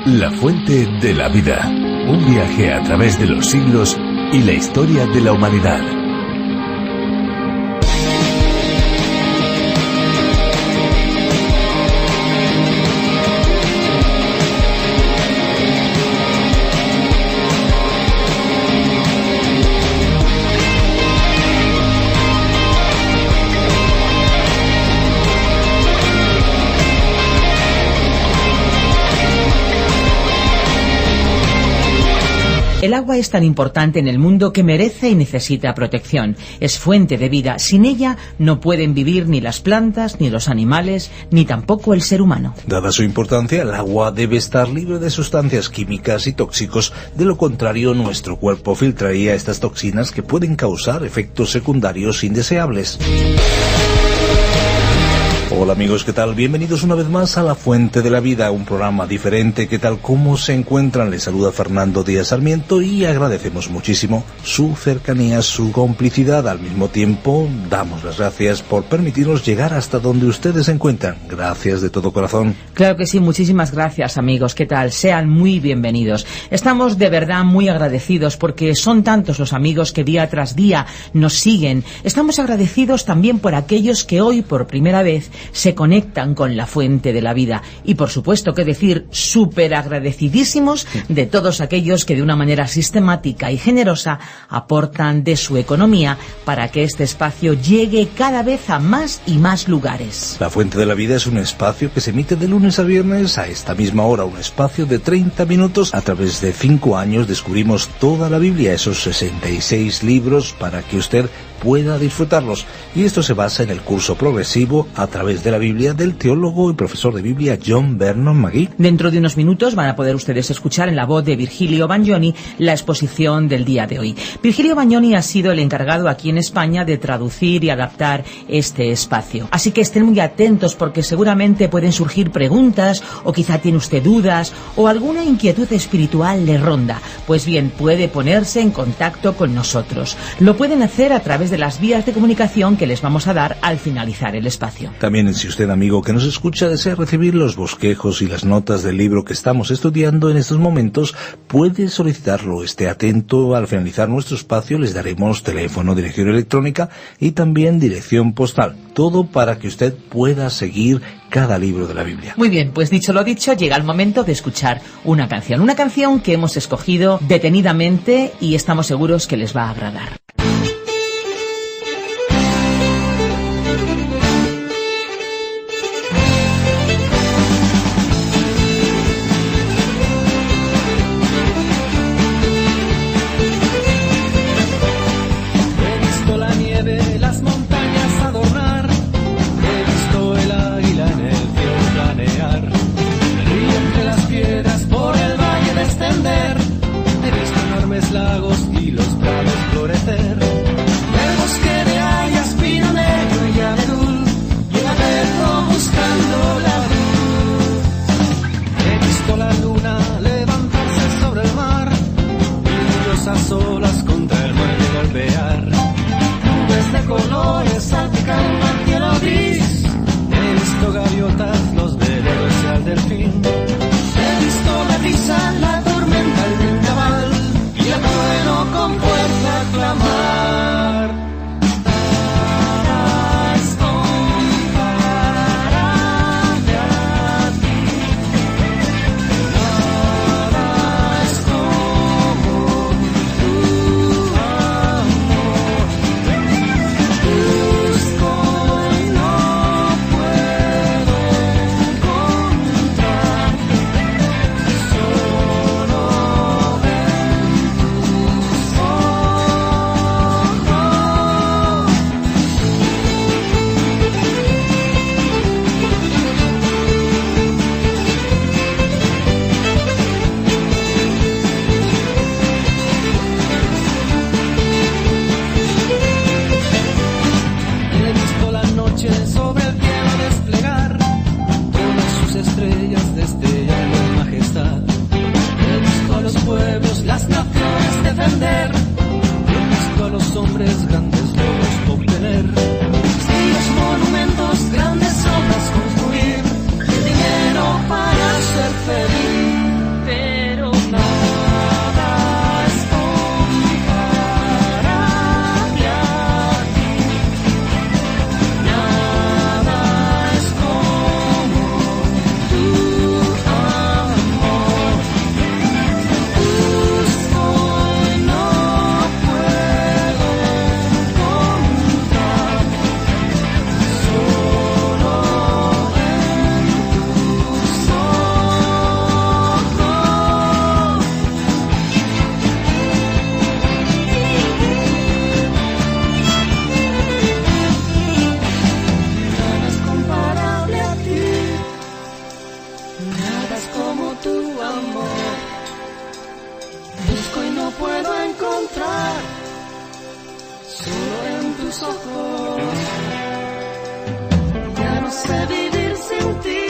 La fuente de la vida. Un viaje a través de los siglos y la historia de la humanidad. El agua es tan importante en el mundo que merece y necesita protección. Es fuente de vida. Sin ella no pueden vivir ni las plantas, ni los animales, ni tampoco el ser humano. Dada su importancia, el agua debe estar libre de sustancias químicas y tóxicos. De lo contrario, nuestro cuerpo filtraría estas toxinas que pueden causar efectos secundarios indeseables. Hola amigos, ¿qué tal? Bienvenidos una vez más a La Fuente de la Vida, un programa diferente. ¿Qué tal? ¿Cómo se encuentran? Les saluda Fernando Díaz Sarmiento y agradecemos muchísimo su cercanía, su complicidad. Al mismo tiempo, damos las gracias por permitirnos llegar hasta donde ustedes se encuentran. Gracias de todo corazón. Claro que sí, muchísimas gracias amigos. ¿Qué tal? Sean muy bienvenidos. Estamos de verdad muy agradecidos porque son tantos los amigos que día tras día nos siguen. Estamos agradecidos también por aquellos que hoy por primera vez se conectan con la fuente de la vida y por supuesto que decir súper agradecidísimos de todos aquellos que de una manera sistemática y generosa aportan de su economía para que este espacio llegue cada vez a más y más lugares. La Fuente de la Vida es un espacio que se emite de lunes a viernes a esta misma hora, un espacio de 30 minutos. A través de 5 años descubrimos toda la Biblia, esos 66 libros para que usted pueda disfrutarlos. Y esto se basa en el curso progresivo a través de la Biblia del teólogo y profesor de Biblia John Vernon McGee. Dentro de unos minutos van a poder ustedes escuchar en la voz de Virgilio Bagnoni la exposición del día de hoy. Virgilio Bagnoni ha sido el encargado aquí en España de traducir y adaptar este espacio. Así que estén muy atentos porque seguramente pueden surgir preguntas o quizá tiene usted dudas o alguna inquietud espiritual le ronda. Pues bien, puede ponerse en contacto con nosotros. Lo pueden hacer a través de las vías de comunicación que les vamos a dar al finalizar el espacio. También, si usted, amigo que nos escucha, desea recibir los bosquejos y las notas del libro que estamos estudiando en estos momentos, puede solicitarlo. Esté atento, al finalizar nuestro espacio les daremos teléfono, dirección electrónica y también dirección postal. Todo para que usted pueda seguir cada libro de la Biblia. Muy bien, pues dicho lo dicho, llega el momento de escuchar una canción que hemos escogido detenidamente y estamos seguros que les va a agradar. Lagos y los prados florecer. sé vivir sin ti.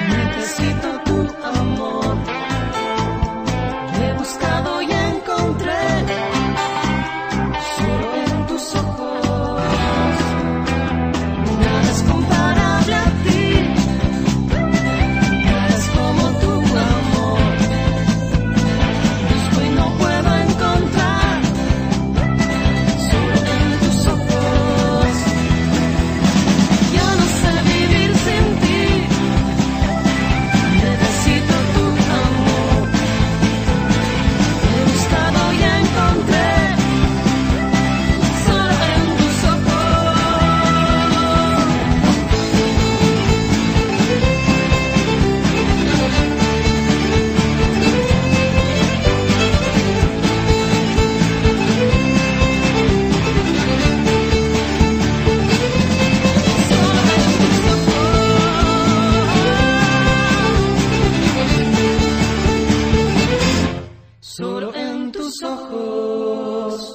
Necesito tu amor. He buscado y encontré solo en tus ojos. Nada es comparable a ti. Nada es como tu amor. Busco y no puedo encontrar solo en tus ojos. Yo no sé vivir sin ti. Necesito tu amor. He buscado y encontré solo en tus solo en tus ojos.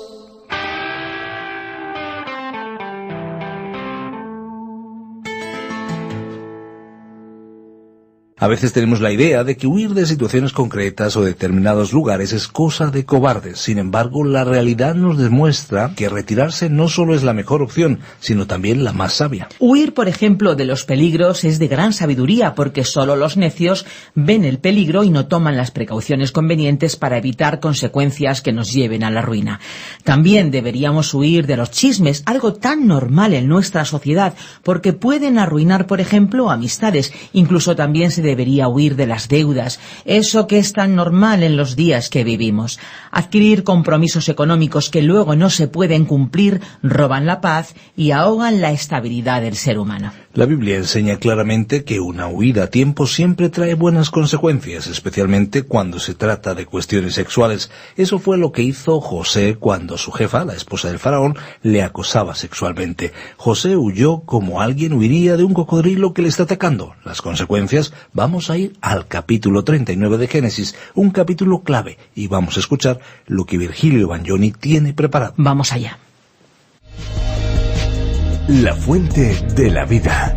A veces tenemos la idea de que huir de situaciones concretas o determinados lugares es cosa de cobardes. Sin embargo, la realidad nos demuestra que retirarse no solo es la mejor opción, sino también la más sabia. Huir, por ejemplo, de los peligros es de gran sabiduría, porque solo los necios ven el peligro y no toman las precauciones convenientes para evitar consecuencias que nos lleven a la ruina. También deberíamos huir de los chismes, algo tan normal en nuestra sociedad, porque pueden arruinar, por ejemplo, amistades. Incluso también se debería huir de las deudas, eso que es tan normal en los días que vivimos. Adquirir compromisos económicos que luego no se pueden cumplir roban la paz y ahogan la estabilidad del ser humano. La Biblia enseña claramente que una huida a tiempo siempre trae buenas consecuencias, especialmente cuando se trata de cuestiones sexuales. Eso fue lo que hizo José cuando su jefa, la esposa del faraón, le acosaba sexualmente. José huyó como alguien huiría de un cocodrilo que le está atacando. Las consecuencias, vamos a ir al capítulo 39 de Génesis, un capítulo clave, y vamos a escuchar lo que Virgilio Bagnoni tiene preparado. Vamos allá. La fuente de la vida.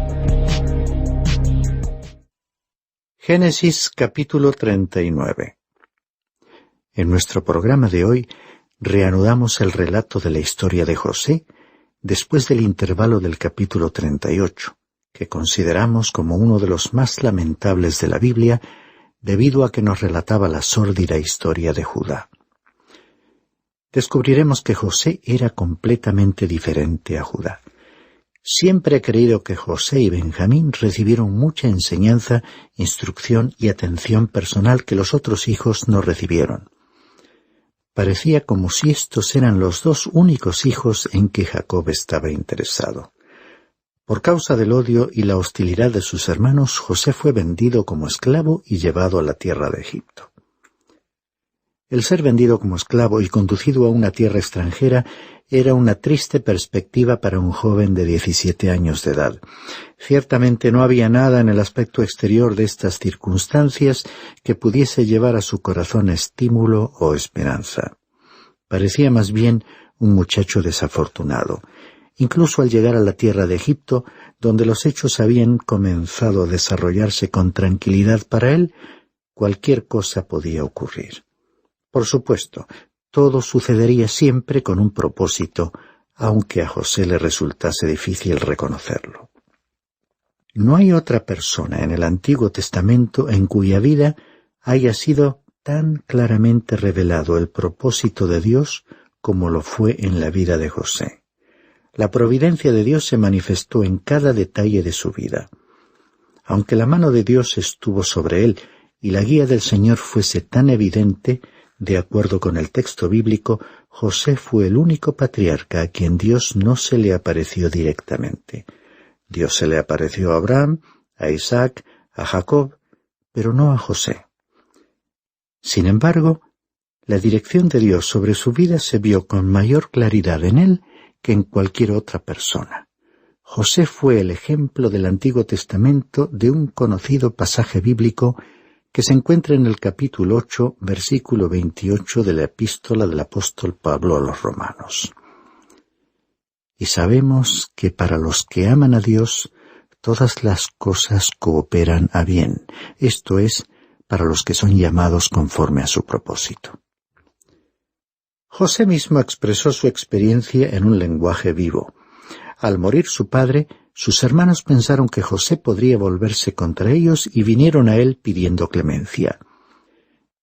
Génesis capítulo 39. En nuestro programa de hoy reanudamos el relato de la historia de José después del intervalo del capítulo 38, que consideramos como uno de los más lamentables de la Biblia debido a que nos relataba la sórdida historia de Judá. Descubriremos que José era completamente diferente a Judá. Siempre he creído que José y Benjamín recibieron mucha enseñanza, instrucción y atención personal que los otros hijos no recibieron. Parecía como si estos eran los dos únicos hijos en que Jacob estaba interesado. Por causa del odio y la hostilidad de sus hermanos, José fue vendido como esclavo y llevado a la tierra de Egipto. El ser vendido como esclavo y conducido a una tierra extranjera era una triste perspectiva para un joven de 17 años de edad. Ciertamente no había nada en el aspecto exterior de estas circunstancias que pudiese llevar a su corazón estímulo o esperanza. Parecía más bien un muchacho desafortunado. Incluso al llegar a la tierra de Egipto, donde los hechos habían comenzado a desarrollarse con tranquilidad para él, cualquier cosa podía ocurrir. Por supuesto, todo sucedería siempre con un propósito, aunque a José le resultase difícil reconocerlo. No hay otra persona en el Antiguo Testamento en cuya vida haya sido tan claramente revelado el propósito de Dios como lo fue en la vida de José. La providencia de Dios se manifestó en cada detalle de su vida. Aunque la mano de Dios estuvo sobre él y la guía del Señor fuese tan evidente, de acuerdo con el texto bíblico, José fue el único patriarca a quien Dios no se le apareció directamente. Dios se le apareció a Abraham, a Isaac, a Jacob, pero no a José. Sin embargo, la dirección de Dios sobre su vida se vio con mayor claridad en él que en cualquier otra persona. José fue el ejemplo del Antiguo Testamento de un conocido pasaje bíblico que se encuentra en el capítulo 8, versículo 28 de la epístola del apóstol Pablo a los Romanos. Y sabemos que para los que aman a Dios, todas las cosas cooperan a bien, esto es, para los que son llamados conforme a su propósito. José mismo expresó su experiencia en un lenguaje vivo. Al morir su padre, sus hermanos pensaron que José podría volverse contra ellos y vinieron a él pidiendo clemencia.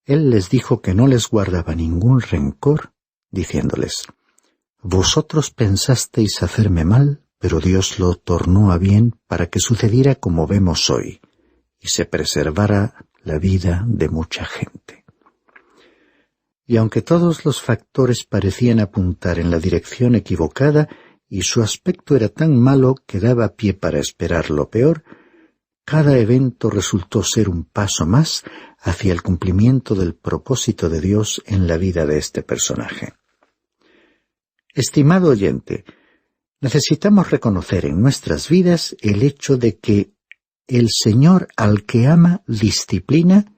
Él les dijo que no les guardaba ningún rencor, diciéndoles: «Vosotros pensasteis hacerme mal, pero Dios lo tornó a bien para que sucediera como vemos hoy, y se preservara la vida de mucha gente». Y aunque todos los factores parecían apuntar en la dirección equivocada y su aspecto era tan malo que daba pie para esperar lo peor, cada evento resultó ser un paso más hacia el cumplimiento del propósito de Dios en la vida de este personaje. Estimado oyente, necesitamos reconocer en nuestras vidas el hecho de que el Señor al que ama disciplina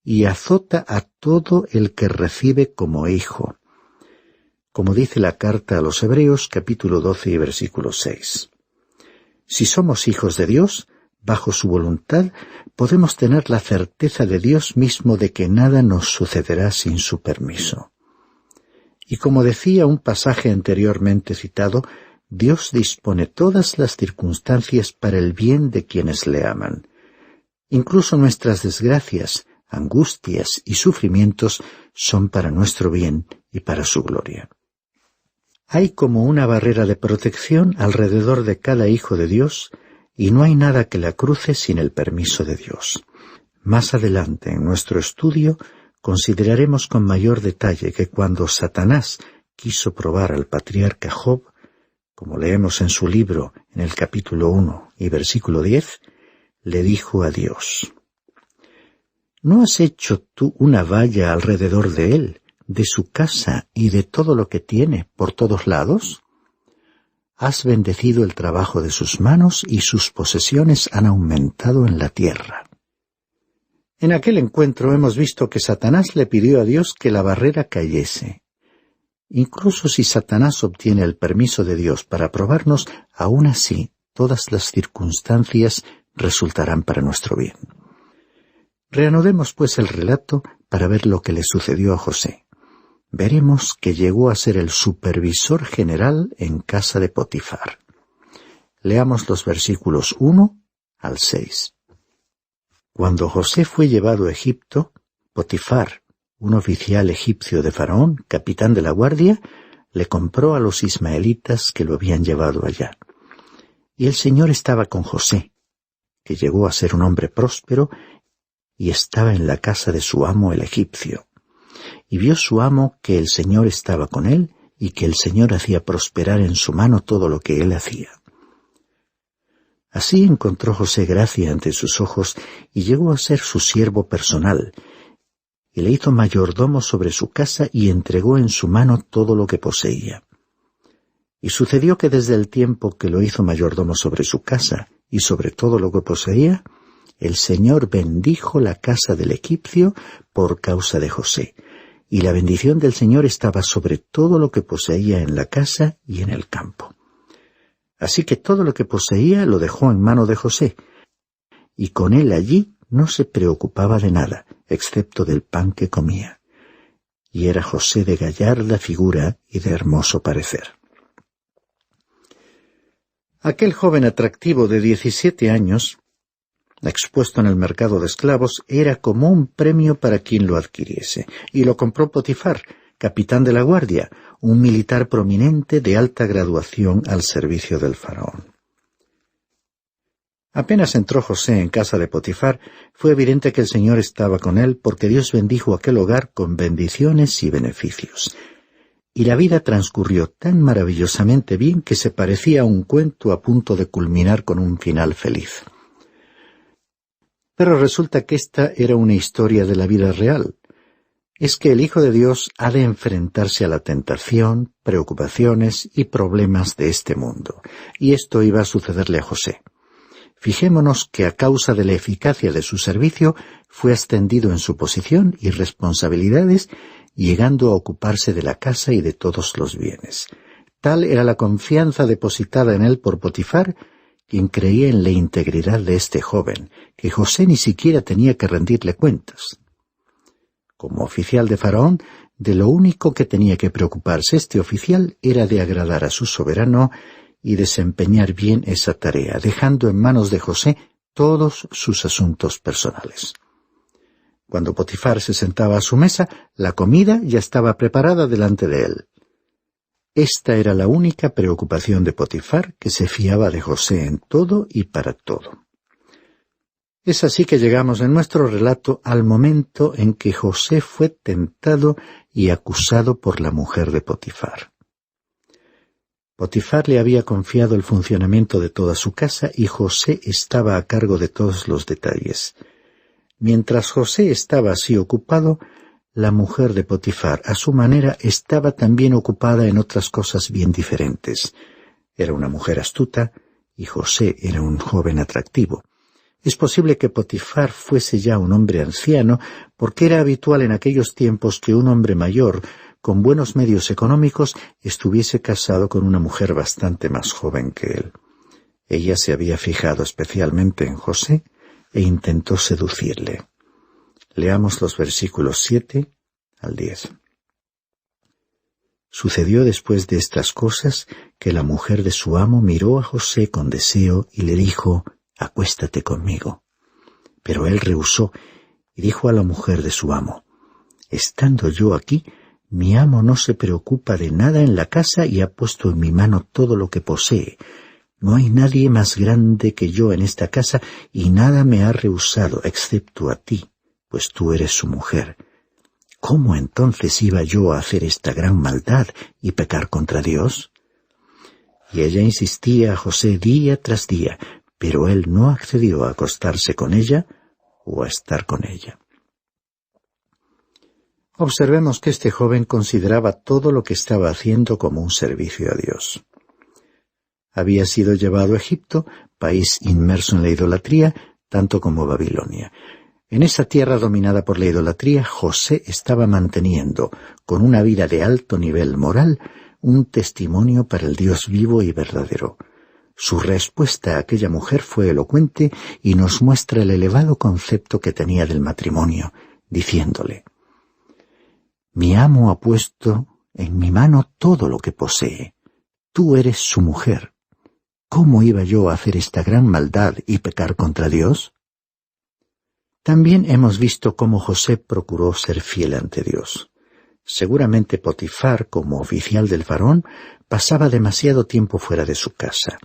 y azota a todo el que recibe como hijo, como dice la carta a los Hebreos, capítulo 12 y versículo 6. Si somos hijos de Dios, bajo su voluntad, podemos tener la certeza de Dios mismo de que nada nos sucederá sin su permiso. Y como decía un pasaje anteriormente citado, Dios dispone todas las circunstancias para el bien de quienes le aman. Incluso nuestras desgracias, angustias y sufrimientos son para nuestro bien y para su gloria. Hay como una barrera de protección alrededor de cada hijo de Dios, y no hay nada que la cruce sin el permiso de Dios. Más adelante en nuestro estudio consideraremos con mayor detalle que cuando Satanás quiso probar al patriarca Job, como leemos en su libro en el capítulo 1 y versículo 10, le dijo a Dios: ¿No has hecho tú una valla alrededor de él, de su casa y de todo lo que tiene por todos lados? Has bendecido el trabajo de sus manos y sus posesiones han aumentado en la tierra. En aquel encuentro hemos visto que Satanás le pidió a Dios que la barrera cayese. Incluso si Satanás obtiene el permiso de Dios para probarnos, aún así todas las circunstancias resultarán para nuestro bien. Reanudemos pues el relato para ver lo que le sucedió a José. Veremos que llegó a ser el supervisor general en casa de Potifar. Leamos los versículos 1 al 6. Cuando José fue llevado a Egipto, Potifar, un oficial egipcio de Faraón, capitán de la guardia, le compró a los ismaelitas que lo habían llevado allá. Y el Señor estaba con José, que llegó a ser un hombre próspero, y estaba en la casa de su amo el egipcio. Y vio su amo que el Señor estaba con él, y que el Señor hacía prosperar en su mano todo lo que él hacía. Así encontró José gracia ante sus ojos, y llegó a ser su siervo personal, y le hizo mayordomo sobre su casa, y entregó en su mano todo lo que poseía. Y sucedió que desde el tiempo que lo hizo mayordomo sobre su casa, y sobre todo lo que poseía, el Señor bendijo la casa del egipcio por causa de José, y la bendición del Señor estaba sobre todo lo que poseía en la casa y en el campo. Así que todo lo que poseía lo dejó en mano de José, y con él allí no se preocupaba de nada, excepto del pan que comía. Y era José de gallarda figura y de hermoso parecer. Aquel joven atractivo de 17 años, expuesto en el mercado de esclavos, era como un premio para quien lo adquiriese, y lo compró Potifar, capitán de la guardia, un militar prominente de alta graduación al servicio del faraón. Apenas entró José en casa de Potifar, fue evidente que el Señor estaba con él, porque Dios bendijo aquel hogar con bendiciones y beneficios. Y la vida transcurrió tan maravillosamente bien que se parecía a un cuento a punto de culminar con un final feliz. Pero resulta que esta era una historia de la vida real. Es que el Hijo de Dios ha de enfrentarse a la tentación, preocupaciones y problemas de este mundo. Y esto iba a sucederle a José. Fijémonos que a causa de la eficacia de su servicio fue ascendido en su posición y responsabilidades, llegando a ocuparse de la casa y de todos los bienes. Tal era la confianza depositada en él por Potifar, quien creía en la integridad de este joven, que José ni siquiera tenía que rendirle cuentas. Como oficial de Faraón, de lo único que tenía que preocuparse este oficial era de agradar a su soberano y desempeñar bien esa tarea, dejando en manos de José todos sus asuntos personales. Cuando Potifar se sentaba a su mesa, la comida ya estaba preparada delante de él. Esta era la única preocupación de Potifar, que se fiaba de José en todo y para todo. Es así que llegamos en nuestro relato al momento en que José fue tentado y acusado por la mujer de Potifar. Potifar le había confiado el funcionamiento de toda su casa y José estaba a cargo de todos los detalles. Mientras José estaba así ocupado, la mujer de Potifar, a su manera, estaba también ocupada en otras cosas bien diferentes. Era una mujer astuta y José era un joven atractivo. Es posible que Potifar fuese ya un hombre anciano, porque era habitual en aquellos tiempos que un hombre mayor, con buenos medios económicos, estuviese casado con una mujer bastante más joven que él. Ella se había fijado especialmente en José e intentó seducirle. Leamos los versículos 7 al 10. Sucedió después de estas cosas que la mujer de su amo miró a José con deseo y le dijo: «Acuéstate conmigo». Pero él rehusó y dijo a la mujer de su amo: «Estando yo aquí, mi amo no se preocupa de nada en la casa y ha puesto en mi mano todo lo que posee. No hay nadie más grande que yo en esta casa y nada me ha rehusado excepto a ti, pues tú eres su mujer. ¿Cómo entonces iba yo a hacer esta gran maldad y pecar contra Dios?». Y ella insistía a José día tras día, pero él no accedió a acostarse con ella o a estar con ella. Observemos que este joven consideraba todo lo que estaba haciendo como un servicio a Dios. Había sido llevado a Egipto, país inmerso en la idolatría, tanto como Babilonia. En esa tierra dominada por la idolatría, José estaba manteniendo, con una vida de alto nivel moral, un testimonio para el Dios vivo y verdadero. Su respuesta a aquella mujer fue elocuente y nos muestra el elevado concepto que tenía del matrimonio, diciéndole: «Mi amo ha puesto en mi mano todo lo que posee. Tú eres su mujer. ¿Cómo iba yo a hacer esta gran maldad y pecar contra Dios?». También hemos visto cómo José procuró ser fiel ante Dios. Seguramente Potifar, como oficial del faraón, pasaba demasiado tiempo fuera de su casa.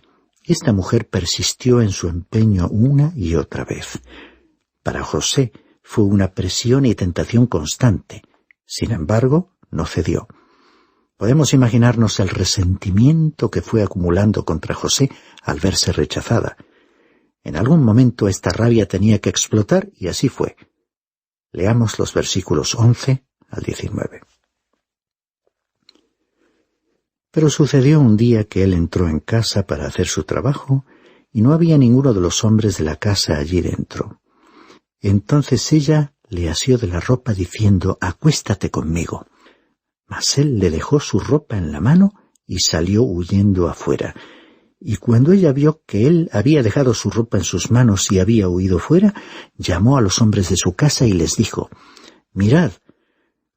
Esta mujer persistió en su empeño una y otra vez. Para José fue una presión y tentación constante. Sin embargo, no cedió. Podemos imaginarnos el resentimiento que fue acumulando contra José al verse rechazada. En algún momento esta rabia tenía que explotar y así fue. Leamos los versículos 11 al 19. Pero sucedió un día que él entró en casa para hacer su trabajo y no había ninguno de los hombres de la casa allí dentro. Entonces ella le asió de la ropa diciendo: «Acuéstate conmigo». Mas él le dejó su ropa en la mano y salió huyendo afuera. Y cuando ella vio que él había dejado su ropa en sus manos y había huido fuera, llamó a los hombres de su casa y les dijo: «Mirad,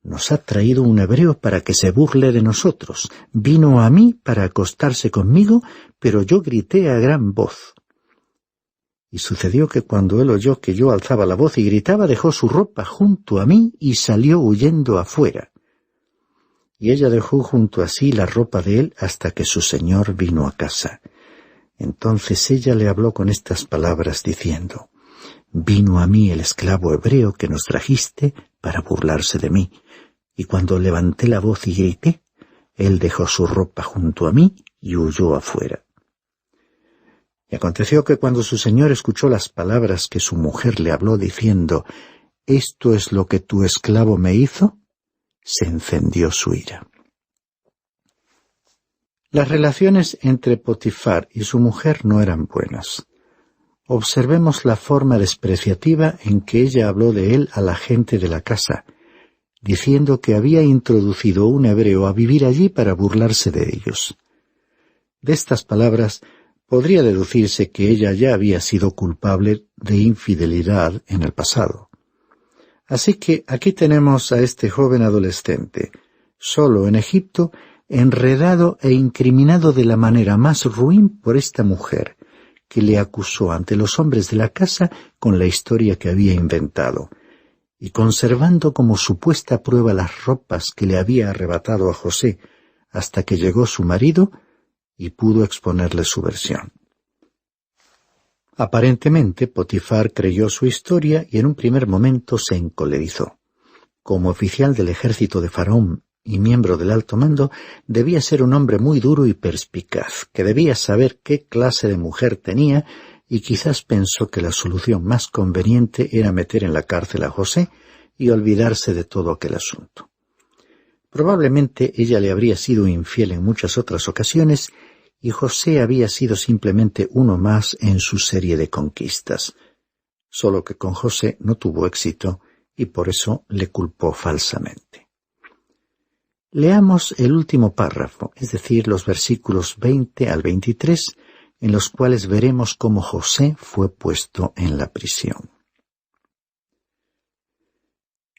nos ha traído un hebreo para que se burle de nosotros. Vino a mí para acostarse conmigo, pero yo grité a gran voz». Y sucedió que cuando él oyó que yo alzaba la voz y gritaba, dejó su ropa junto a mí y salió huyendo afuera. Y ella dejó junto a sí la ropa de él hasta que su señor vino a casa. Entonces ella le habló con estas palabras diciendo: «Vino a mí el esclavo hebreo que nos trajiste para burlarse de mí, y cuando levanté la voz y grité, él dejó su ropa junto a mí y huyó afuera». Y aconteció que cuando su señor escuchó las palabras que su mujer le habló diciendo: «¿Esto es lo que tu esclavo me hizo?», se encendió su ira. Las relaciones entre Potifar y su mujer no eran buenas. Observemos la forma despreciativa en que ella habló de él a la gente de la casa, diciendo que había introducido un hebreo a vivir allí para burlarse de ellos. De estas palabras podría deducirse que ella ya había sido culpable de infidelidad en el pasado. Así que aquí tenemos a este joven adolescente, solo en Egipto, enredado e incriminado de la manera más ruin por esta mujer, que le acusó ante los hombres de la casa con la historia que había inventado, y conservando como supuesta prueba las ropas que le había arrebatado a José, hasta que llegó su marido y pudo exponerle su versión. Aparentemente, Potifar creyó su historia y en un primer momento se encolerizó. Como oficial del ejército de Faraón y miembro del alto mando, debía ser un hombre muy duro y perspicaz, que debía saber qué clase de mujer tenía, y quizás pensó que la solución más conveniente era meter en la cárcel a José y olvidarse de todo aquel asunto. Probablemente ella le habría sido infiel en muchas otras ocasiones, y José había sido simplemente uno más en su serie de conquistas. Solo que con José no tuvo éxito, y por eso le culpó falsamente. Leamos el último párrafo, es decir, los versículos 20 al 23, en los cuales veremos cómo José fue puesto en la prisión.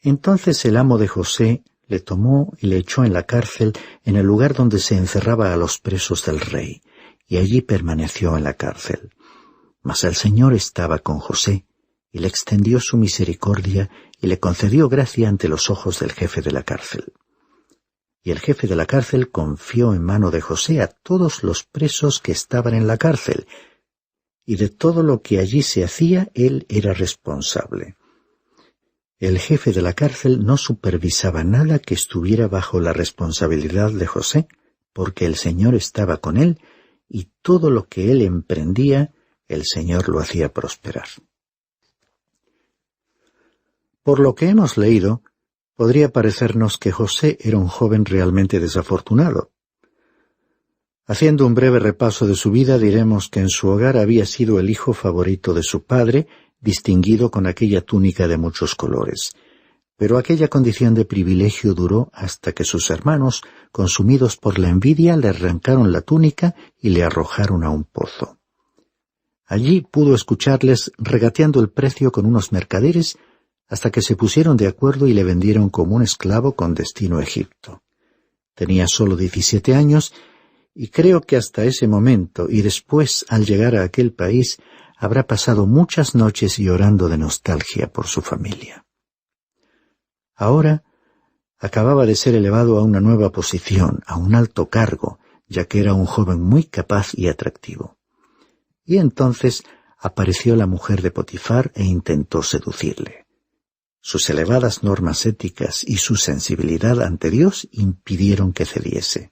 Entonces el amo de José le tomó y le echó en la cárcel, en el lugar donde se encerraba a los presos del rey, y allí permaneció en la cárcel. Mas el Señor estaba con José, y le extendió su misericordia, y le concedió gracia ante los ojos del jefe de la cárcel. Y el jefe de la cárcel confió en mano de José a todos los presos que estaban en la cárcel, y de todo lo que allí se hacía él era responsable. El jefe de la cárcel no supervisaba nada que estuviera bajo la responsabilidad de José, porque el Señor estaba con él, y todo lo que él emprendía, el Señor lo hacía prosperar. Por lo que hemos leído, podría parecernos que José era un joven realmente desafortunado. Haciendo un breve repaso de su vida, diremos que en su hogar había sido el hijo favorito de su padre, distinguido con aquella túnica de muchos colores. Pero aquella condición de privilegio duró hasta que sus hermanos, consumidos por la envidia, le arrancaron la túnica y le arrojaron a un pozo. Allí pudo escucharles regateando el precio con unos mercaderes, hasta que se pusieron de acuerdo y le vendieron como un esclavo con destino a Egipto. Tenía solo 17 años, y creo que hasta ese momento y después, al llegar a aquel país, habrá pasado muchas noches llorando de nostalgia por su familia. Ahora, acababa de ser elevado a una nueva posición, a un alto cargo, ya que era un joven muy capaz y atractivo. Y entonces apareció la mujer de Potifar e intentó seducirle. Sus elevadas normas éticas y su sensibilidad ante Dios impidieron que cediese.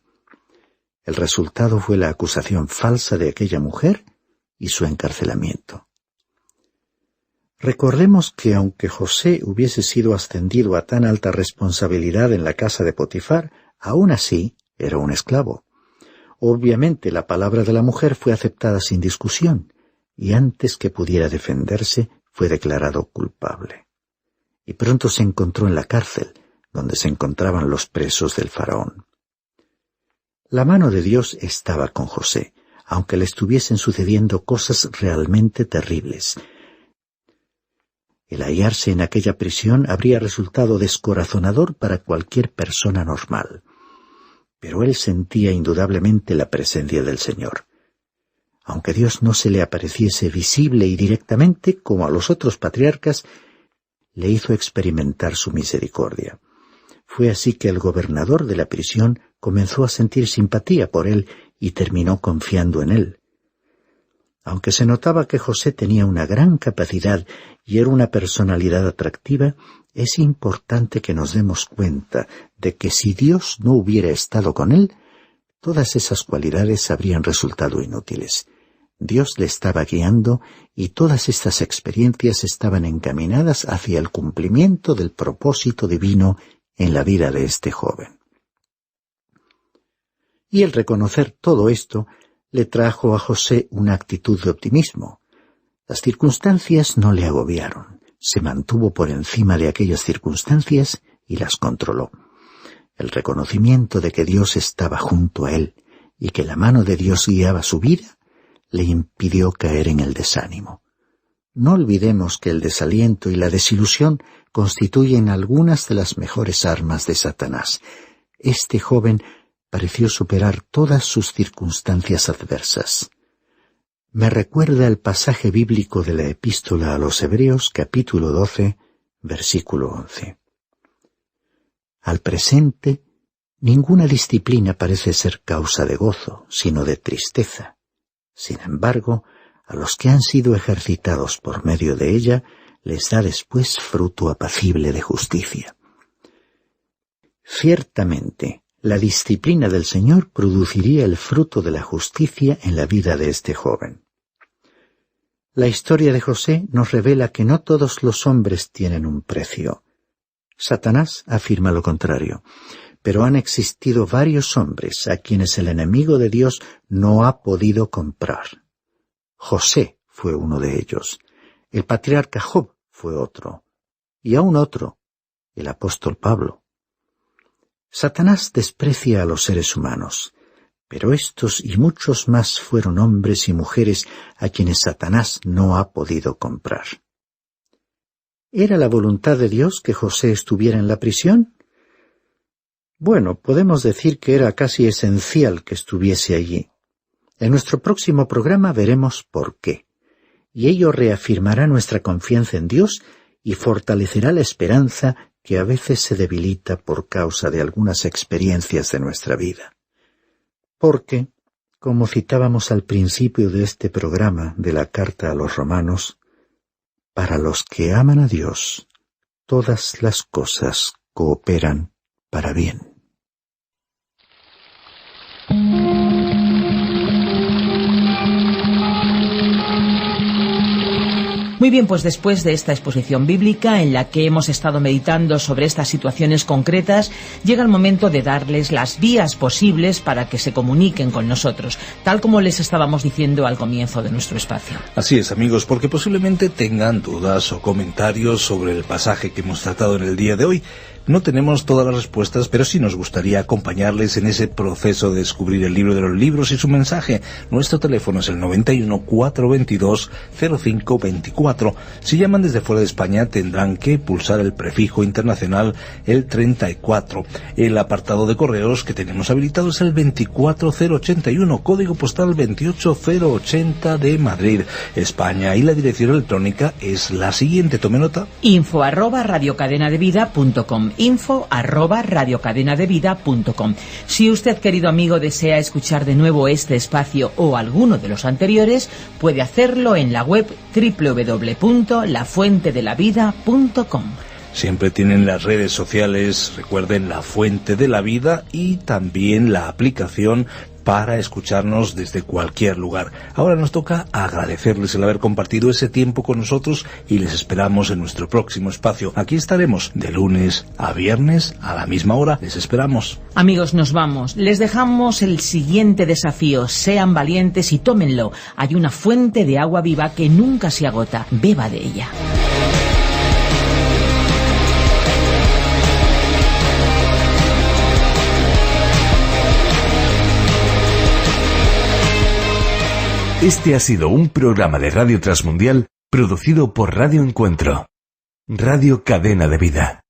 El resultado fue la acusación falsa de aquella mujer y su encarcelamiento. Recordemos que aunque José hubiese sido ascendido a tan alta responsabilidad en la casa de Potifar, aún así era un esclavo. Obviamente la palabra de la mujer fue aceptada sin discusión, y antes que pudiera defenderse, fue declarado culpable. Y pronto se encontró en la cárcel, donde se encontraban los presos del faraón. La mano de Dios estaba con José, aunque le estuviesen sucediendo cosas realmente terribles. El hallarse en aquella prisión habría resultado descorazonador para cualquier persona normal. Pero él sentía indudablemente la presencia del Señor. Aunque Dios no se le apareciese visible y directamente como a los otros patriarcas, le hizo experimentar su misericordia. Fue así que el gobernador de la prisión comenzó a sentir simpatía por él y terminó confiando en él. Aunque se notaba que José tenía una gran capacidad y era una personalidad atractiva, es importante que nos demos cuenta de que si Dios no hubiera estado con él, todas esas cualidades habrían resultado inútiles. Dios le estaba guiando y todas estas experiencias estaban encaminadas hacia el cumplimiento del propósito divino en la vida de este joven. Y el reconocer todo esto le trajo a José una actitud de optimismo. Las circunstancias no le agobiaron, se mantuvo por encima de aquellas circunstancias y las controló. El reconocimiento de que Dios estaba junto a él y que la mano de Dios guiaba su vida, le impidió caer en el desánimo. No olvidemos que el desaliento y la desilusión constituyen algunas de las mejores armas de Satanás. Este joven pareció superar todas sus circunstancias adversas. Me recuerda el pasaje bíblico de la Epístola a los Hebreos, capítulo 12, versículo 11. Al presente, ninguna disciplina parece ser causa de gozo, sino de tristeza. Sin embargo, a los que han sido ejercitados por medio de ella, les da después fruto apacible de justicia. Ciertamente, la disciplina del Señor produciría el fruto de la justicia en la vida de este joven. La historia de José nos revela que no todos los hombres tienen un precio. Satanás afirma lo contrario, pero han existido varios hombres a quienes el enemigo de Dios no ha podido comprar. José fue uno de ellos, el patriarca Job fue otro, y aún otro, el apóstol Pablo. Satanás desprecia a los seres humanos, pero estos y muchos más fueron hombres y mujeres a quienes Satanás no ha podido comprar. ¿Era la voluntad de Dios que José estuviera en la prisión? Bueno, podemos decir que era casi esencial que estuviese allí. En nuestro próximo programa veremos por qué, y ello reafirmará nuestra confianza en Dios y fortalecerá la esperanza que a veces se debilita por causa de algunas experiencias de nuestra vida. Porque, como citábamos al principio de este programa de la Carta a los Romanos, para los que aman a Dios, todas las cosas cooperan para bien. Muy bien, pues después de esta exposición bíblica en la que hemos estado meditando sobre estas situaciones concretas, llega el momento de darles las vías posibles para que se comuniquen con nosotros, tal como les estábamos diciendo al comienzo de nuestro espacio. Así es, amigos, porque posiblemente tengan dudas o comentarios sobre el pasaje que hemos tratado en el día de hoy. No tenemos todas las respuestas, pero sí nos gustaría acompañarles en ese proceso de descubrir el libro de los libros y su mensaje. Nuestro teléfono es el 91 422 0524. Si llaman desde fuera de España tendrán que pulsar el prefijo internacional, el 34. El apartado de correos que tenemos habilitado es el 24081, código postal 28080 de Madrid, España, y la dirección electrónica es la siguiente. Tome nota: info@radiocadenadevida.com, info@radiocadenadevida.com. Si usted, querido amigo, desea escuchar de nuevo este espacio o alguno de los anteriores, puede hacerlo en la web www.lafuentedelavida.com. Siempre tienen las redes sociales, recuerden, La Fuente de la Vida, y también la aplicación para escucharnos desde cualquier lugar. Ahora nos toca agradecerles el haber compartido ese tiempo con nosotros y les esperamos en nuestro próximo espacio. Aquí estaremos de lunes a viernes a la misma hora. Les esperamos. Amigos, nos vamos. Les dejamos el siguiente desafío. Sean valientes y tómenlo. Hay una fuente de agua viva que nunca se agota. Beba de ella. Este ha sido un programa de Radio Transmundial producido por Radio Encuentro, Radio Cadena de Vida.